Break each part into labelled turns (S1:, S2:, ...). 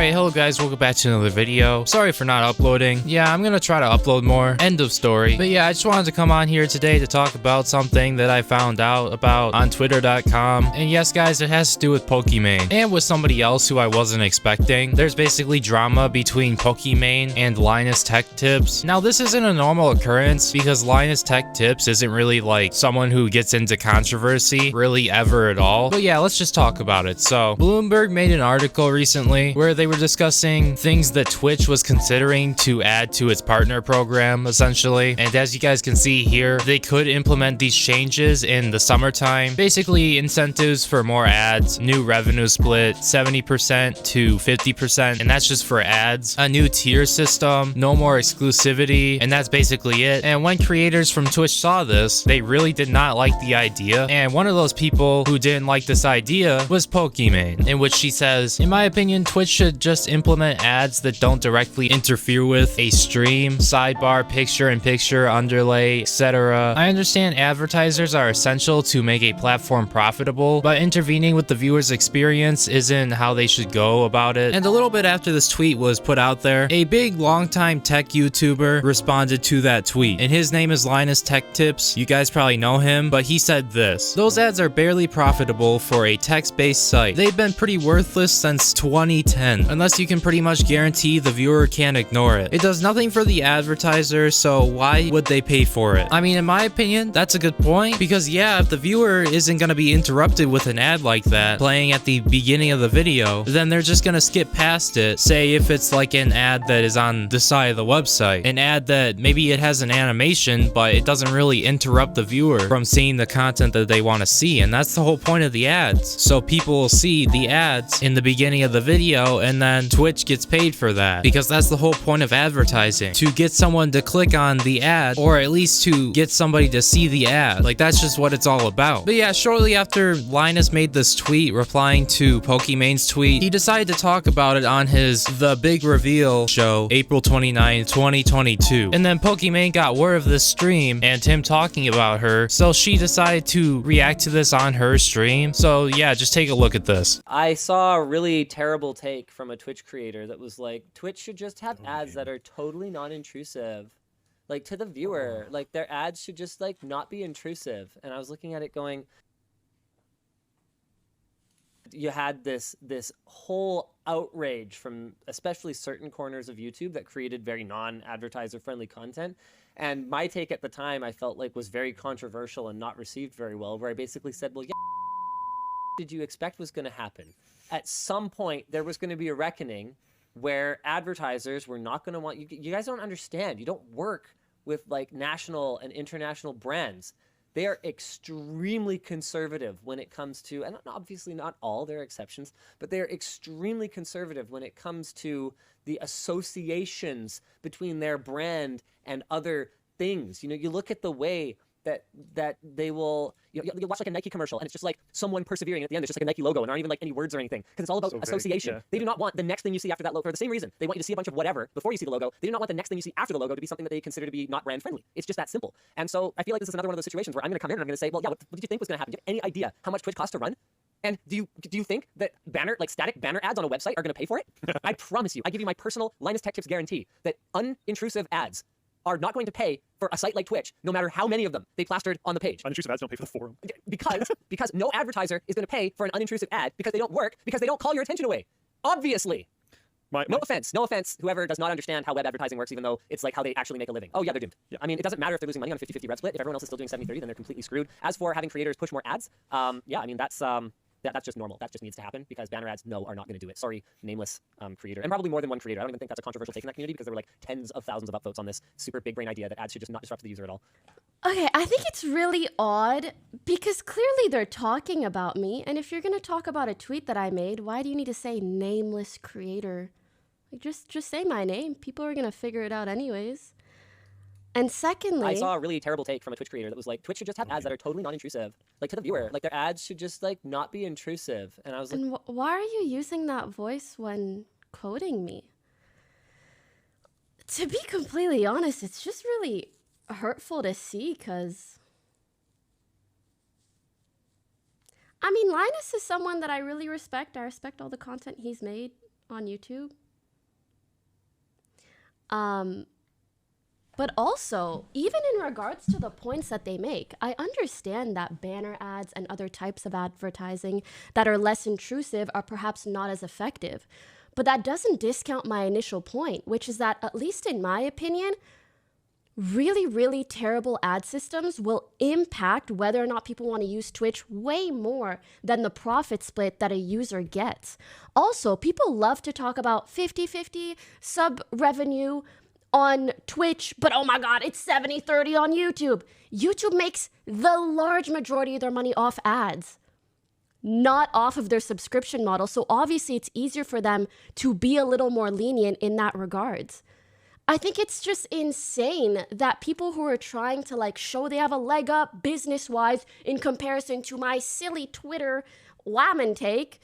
S1: Alright, hello guys, welcome back to another video. Sorry for not uploading. Yeah, I'm gonna try to upload more. End of story. But yeah, I just wanted to come on here today to talk about something that I found out about on twitter.com. And yes guys, it has to do with Pokimane and with somebody else who I wasn't expecting. There's basically drama between Pokimane and Linus Tech Tips. Now this isn't a normal occurrence because Linus Tech Tips isn't really like someone who gets into controversy really ever at all. But yeah, let's just talk about it. So Bloomberg made an article recently where they were discussing things that Twitch was considering to add to its partner program, essentially. And as you guys can see here, they could implement these changes in the summertime. Basically, incentives for more ads, new revenue split, 70% to 50%, and that's just for ads. A new tier system, no more exclusivity, and that's basically it. And when creators from Twitch saw this, they really did not like the idea. And one of those people who didn't like this idea was Pokimane, in which she says, in my opinion, Twitch should just implement ads that don't directly interfere with a stream, sidebar, picture-in-picture, underlay, etc. I understand advertisers are essential to make a platform profitable, but intervening with the viewer's experience isn't how they should go about it. And a little bit after this tweet was put out there, a big longtime tech YouTuber responded to that tweet, and his name is Linus Tech Tips. You guys probably know him, but he said this: those ads are barely profitable for a text-based site. They've been pretty worthless since 2010, unless you can pretty much guarantee the viewer can't ignore it. It does nothing for the advertiser, so why would they pay for it? I mean, in my opinion, that's a good point, because yeah, if the viewer isn't gonna be interrupted with an ad like that playing at the beginning of the video, then they're just gonna skip past it. Say if it's like an ad that is on the side of the website, an ad that maybe it has an animation, but it doesn't really interrupt the viewer from seeing the content that they want to see, and that's the whole point of the ads. So people will see the ads in the beginning of the video, and then Twitch gets paid for that, because that's the whole point of advertising, to get someone to click on the ad, or at least to get somebody to see the ad. Like, that's just what it's all about. But yeah, shortly after Linus made this tweet replying to Pokimane's tweet, he decided to talk about it on his The Big Reveal show, April 29, 2022. And then Pokimane got word of this stream and him talking about her, so she decided to react to this on her stream. So yeah, just take a look at this.
S2: I saw a really terrible take from a Twitch creator that was like, Twitch should just have ads that are totally non-intrusive, like, to the viewer. Like, their ads should just, like, not be intrusive. And I was looking at it going, you had this whole outrage from especially certain corners of YouTube that created very non-advertiser friendly content. And my take at the time, I felt like, was very controversial and not received very well, where I basically said, well, yeah, did you expect was going to happen? At some point, there was going to be a reckoning where advertisers were not going to want you. You guys don't understand. You don't work with like national and international brands. They are extremely conservative when it comes to, and obviously not all, there are exceptions, but they are extremely conservative when it comes to the associations between their brand and other things. You know, you look at the way that they will, you watch like a Nike commercial and it's just like someone persevering, at the end it's just like a Nike logo and aren't even like any words or anything, because it's all about association. Yeah. They do not want the next thing you see after that logo, for the same reason they want you to see a bunch of whatever before you see the logo. They do not want the next thing you see after the logo to be something that they consider to be not brand friendly. It's just that simple. And so I feel like this is another one of those situations where I'm going to come in and I'm going to say, well, yeah, what did you think was going to happen? Do you have any idea how much Twitch costs to run? And do you think that static banner ads on a website are going to pay for it? I promise you, I give you my personal Linus Tech Tips guarantee that unintrusive ads are not going to pay for a site like Twitch, no matter how many of them they plastered on the page.
S3: Unintrusive ads don't pay for the forum.
S2: Because no advertiser is going to pay for an unintrusive ad, because they don't work, because they don't call your attention away. Obviously. No offense, whoever does not understand how web advertising works, even though it's like how they actually make a living. Oh yeah, they're doomed. Yeah. I mean, it doesn't matter if they're losing money on a 50-50 rev split. If everyone else is still doing 70-30, then they're completely screwed. As for having creators push more ads, yeah, I mean, that's just normal. That just needs to happen, because banner ads, no, are not going to do it. Sorry, nameless creator. And probably more than one creator. I don't even think that's a controversial take in that community, because there were like tens of thousands of upvotes on this super big brain idea that ads should just not disrupt the user at all.
S4: Okay, I think it's really odd, because clearly they're talking about me, and if you're going to talk about a tweet that I made, why do you need to say nameless creator? Like, just say my name. People are going to figure it out anyways. And secondly,
S2: I saw a really terrible take from a Twitch creator that was like, Twitch should just have ads that are totally non-intrusive, like, to the viewer. Like, their ads should just like not be intrusive. And I was like,
S4: and why are you using that voice when quoting me? To be completely honest, it's just really hurtful to see, because I mean, Linus is someone that I really respect. I respect all the content he's made. on YouTube. But also, even in regards to the points that they make, I understand that banner ads and other types of advertising that are less intrusive are perhaps not as effective. But that doesn't discount my initial point, which is that, at least in my opinion, really, really terrible ad systems will impact whether or not people want to use Twitch way more than the profit split that a user gets. Also, people love to talk about 50-50 sub revenue on Twitch, but oh my god, it's 70-30 on YouTube. YouTube makes the large majority of their money off ads, not off of their subscription model. So obviously it's easier for them to be a little more lenient in that regards. I think it's just insane that people who are trying to like show they have a leg up business-wise in comparison to my silly Twitter whammon take,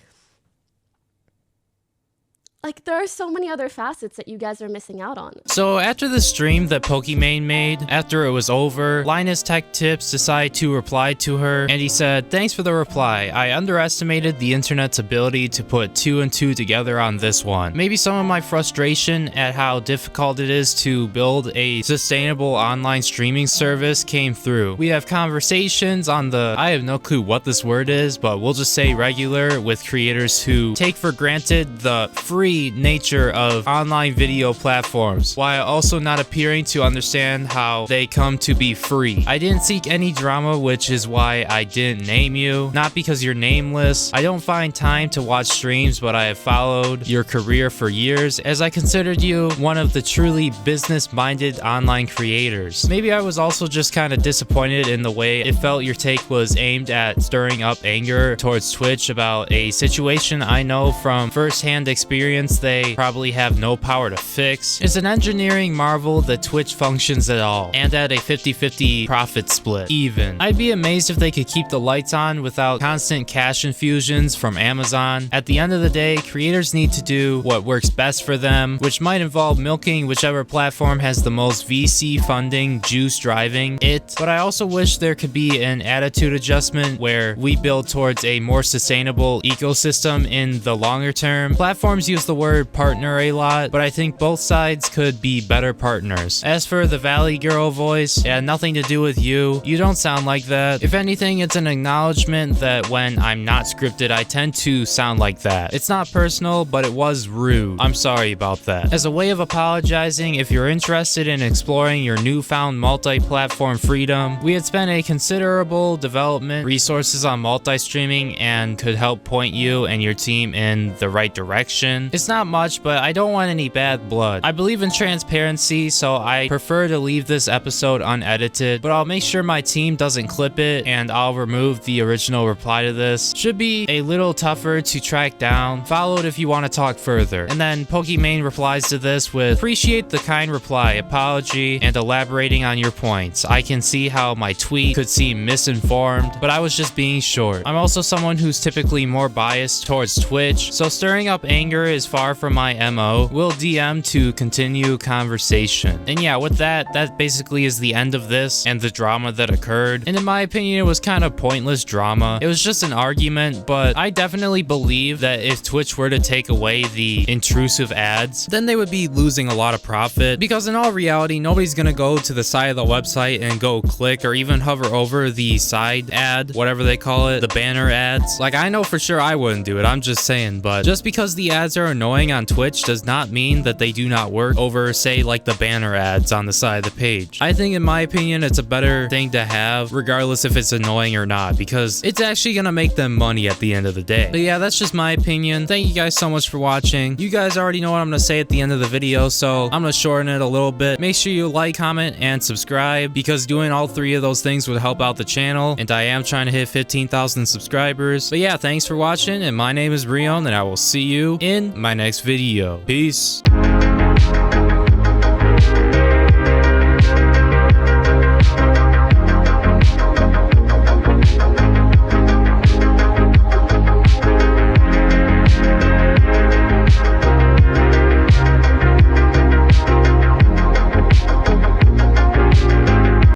S4: like, there are so many other facets that you guys are missing out on.
S1: So after the stream that Pokimane made, after it was over, Linus Tech Tips decided to reply to her, and he said, "Thanks for the reply. I underestimated the internet's ability to put 2 and 2 together on this one. Maybe some of my frustration at how difficult it is to build a sustainable online streaming service came through. We have conversations on the, I have no clue what this word is, but we'll just say regular, with creators who take for granted the free nature of online video platforms, while also not appearing to understand how they come to be free. I didn't seek any drama, which is why I didn't name you. Not because you're nameless. I don't find time to watch streams, but I have followed your career for years, as I considered you one of the truly business-minded online creators. Maybe I was also just kind of disappointed in the way it felt your take was aimed at stirring up anger towards Twitch about a situation I know from first-hand experience they probably have no power to fix. It's an engineering marvel that Twitch functions at all, and at a 50-50 profit split even. I'd be amazed if they could keep the lights on without constant cash infusions from Amazon. At the end of the day, creators need to do what works best for them, which might involve milking whichever platform has the most VC funding juice driving it. But I also wish there could be an attitude adjustment where we build towards a more sustainable ecosystem in the longer term. Platforms use the word partner a lot, but I think both sides could be better partners. As for the Valley Girl voice, it had nothing to do with you. You don't sound like that. If anything, it's an acknowledgement that when I'm not scripted, I tend to sound like that. It's not personal, but it was rude. I'm sorry about that. As a way of apologizing, if you're interested in exploring your newfound multi-platform freedom, we had spent a considerable development resources on multi-streaming and could help point you and your team in the right direction. It's not much, but I don't want any bad blood. I believe in transparency, so I prefer to leave this episode unedited, but I'll make sure my team doesn't clip it, and I'll remove the original reply to this. Should be a little tougher to track down. Followed if you want to talk further. And then Pokimane replies to this with, "Appreciate the kind reply, apology, and elaborating on your points. I can see how my tweet could seem misinformed, but I was just being short. I'm also someone who's typically more biased towards Twitch, so stirring up anger is far from my MO. We'll DM to continue conversation." And yeah, with that basically is the end of this and the drama that occurred. And in my opinion, it was kind of pointless drama. It was just an argument, but I definitely believe that if Twitch were to take away the intrusive ads, then they would be losing a lot of profit, because in all reality, nobody's gonna go to the side of the website and go click or even hover over the side ad, whatever they call it, the banner ads. Like, I know for sure I wouldn't do it, I'm just saying, but just because the ads are annoying on Twitch does not mean that they do not work over, say, like the banner ads on the side of the page. I think, in my opinion, it's a better thing to have, regardless if it's annoying or not, because it's actually gonna make them money at the end of the day. But yeah, that's just my opinion. Thank you guys so much for watching. You guys already know what I'm gonna say at the end of the video, so I'm gonna shorten it a little bit. Make sure you like, comment, and subscribe, because doing all three of those things would help out the channel, and I am trying to hit 15,000 subscribers. But yeah, thanks for watching, and my name is Breone, and I will see you in my next video. Peace.